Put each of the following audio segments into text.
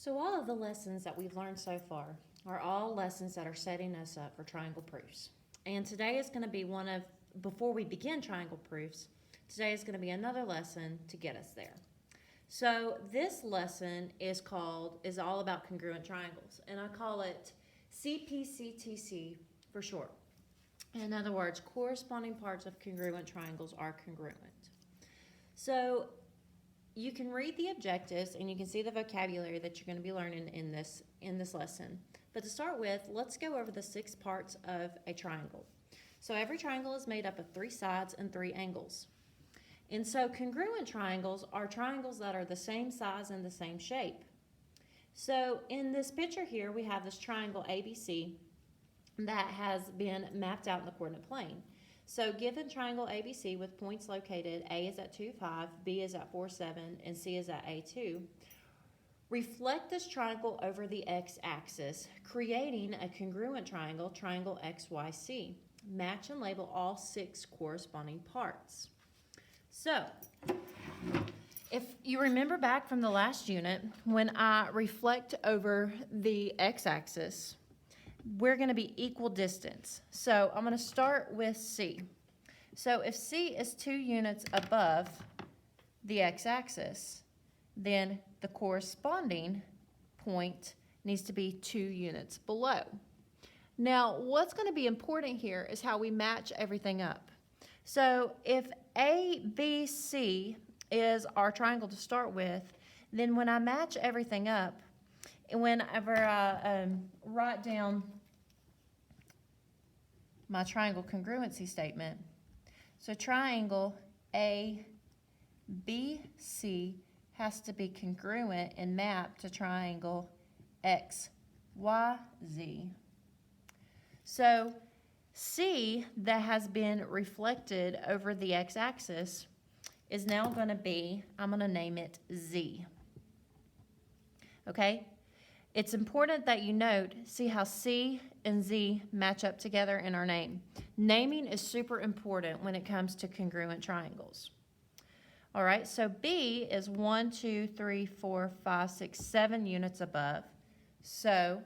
So all of the lessons that we've learned so far are all lessons that are setting us up for triangle proofs. And today is going to be before we begin triangle proofs, today is going to be another lesson to get us there. So this lesson is all about congruent triangles, and I call it CPCTC for short. In other words, corresponding parts of congruent triangles are congruent. So you can read the objectives and you can see the vocabulary that you're going to be learning in this lesson. But to start with, let's go over the 6 parts of a triangle. So every triangle is made up of 3 sides and 3 angles. And so congruent triangles are triangles that are the same size and the same shape. So in this picture here, we have this triangle ABC that has been mapped out in the coordinate plane. So given triangle ABC with points located, A is at 2, 5, B is at 4, 7, and C is at A2, reflect this triangle over the x-axis, creating a congruent triangle, triangle XYC. Match and label all 6 corresponding parts. So, if you remember back from the last unit, when I reflect over the x-axis, we're going to be equal distance. So I'm going to start with C. So if C is 2 units above the x-axis, then the corresponding point needs to be 2 units below. Now, what's going to be important here is how we match everything up. So if ABC is our triangle to start with, then when I match everything up, whenever I write down my triangle congruency statement, so triangle ABC has to be congruent and mapped to triangle XYZ. So C that has been reflected over the x-axis is now going to be, I'm going to name it Z. Okay? It's important that you note, see how C and Z match up together in our name. Naming is super important when it comes to congruent triangles. All right, so B is 1, 2, 3, 4, 5, 6, 7 units above. So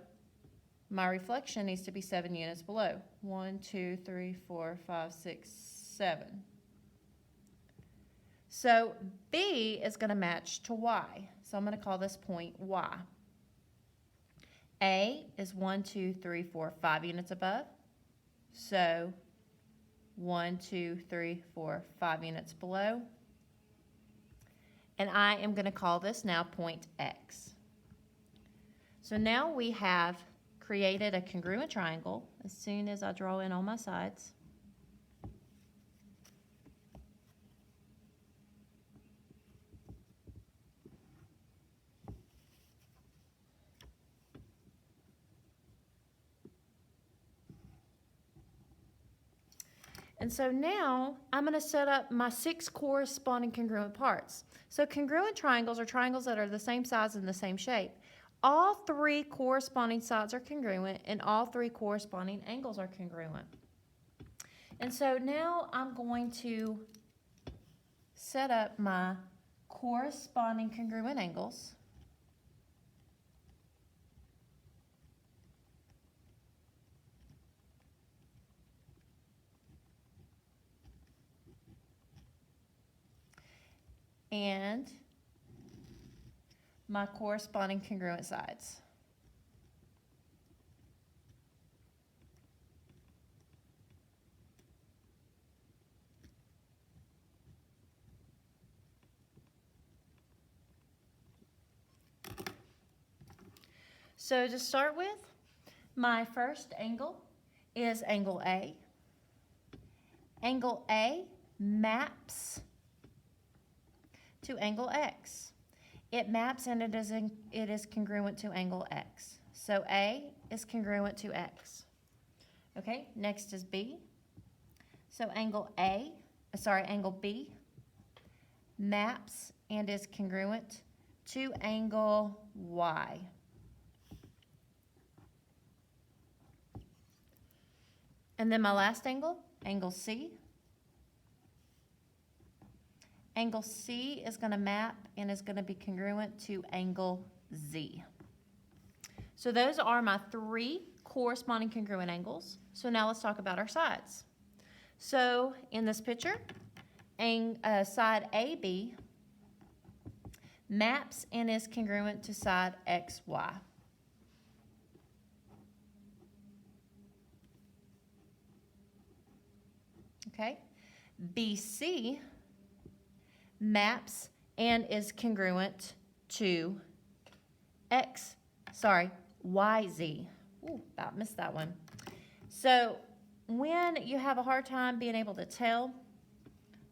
my reflection needs to be 7 units below. 1, 2, 3, 4, 5, 6, 7. So B is going to match to Y. So I'm going to call this point Y. A is 1, 2, 3, 4, 5 units above. So 1, 2, 3, 4, 5 units below. And I am going to call this now point X. So now we have created a congruent triangle as soon as I draw in all my sides. And so now I'm going to set up my 6 corresponding congruent parts. So congruent triangles are triangles that are the same size and the same shape. All 3 corresponding sides are congruent and all 3 corresponding angles are congruent. And so now I'm going to set up my corresponding congruent angles. And my corresponding congruent sides. So to start with, my first angle is angle A. Angle A maps to angle X. It maps and it is congruent to angle X. So A is congruent to X. Okay, next is B. So angle B maps and is congruent to angle Y. And then my last angle, angle C. Angle C is going to map and is going to be congruent to angle Z. So those are my 3 corresponding congruent angles. So now let's talk about our sides. So in this picture, side AB maps and is congruent to side XY. Okay, BC maps and is congruent to YZ. Ooh, about missed that one. So when you have a hard time being able to tell,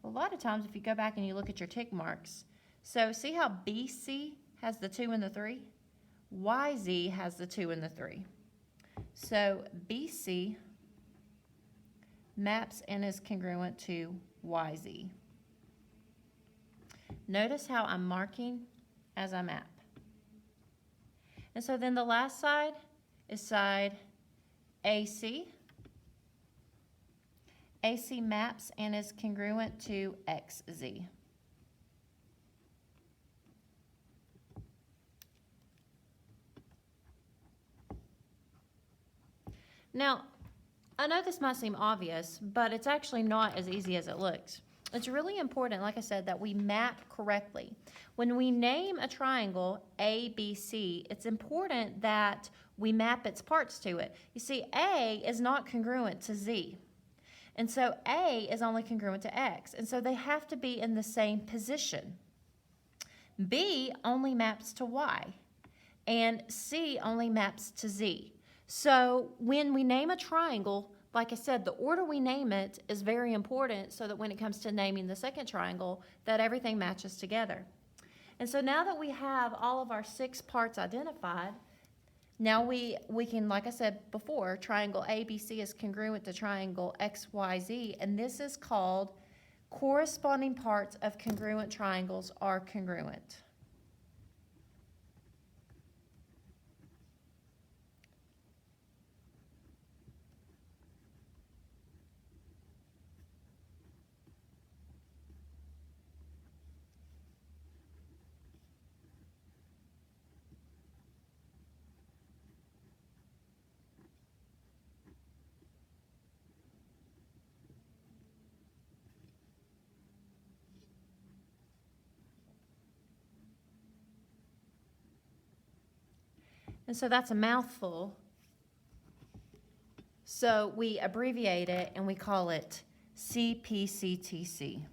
a lot of times if you go back and you look at your tick marks, so see how BC has the 2 and the 3? YZ has the 2 and the 3. So BC maps and is congruent to YZ. Notice how I'm marking as I map. And so then the last side is side AC. AC maps and is congruent to XZ. Now, I know this might seem obvious, but it's actually not as easy as it looks. It's really important, like I said, that we map correctly. When we name a triangle ABC, it's important that we map its parts to it. You see, A is not congruent to Z. And so A is only congruent to X. And so they have to be in the same position. B only maps to Y. And C only maps to Z. So when we name a triangle, like I said, the order we name it is very important so that when it comes to naming the second triangle, that everything matches together. And so now that we have all of our 6 parts identified, now we can, like I said before, triangle ABC is congruent to triangle XYZ, and this is called corresponding parts of congruent triangles are congruent. And so that's a mouthful. So we abbreviate it and we call it CPCTC.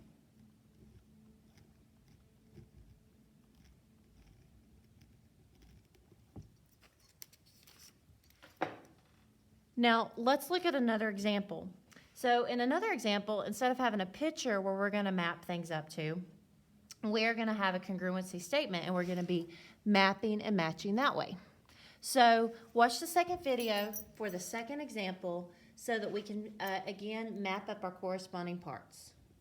Now let's look at another example. So in another example, instead of having a picture where we're going to map things up to, we're going to have a congruency statement and we're going to be mapping and matching that way. So watch the second video for the second example so that we can, again, map up our corresponding parts.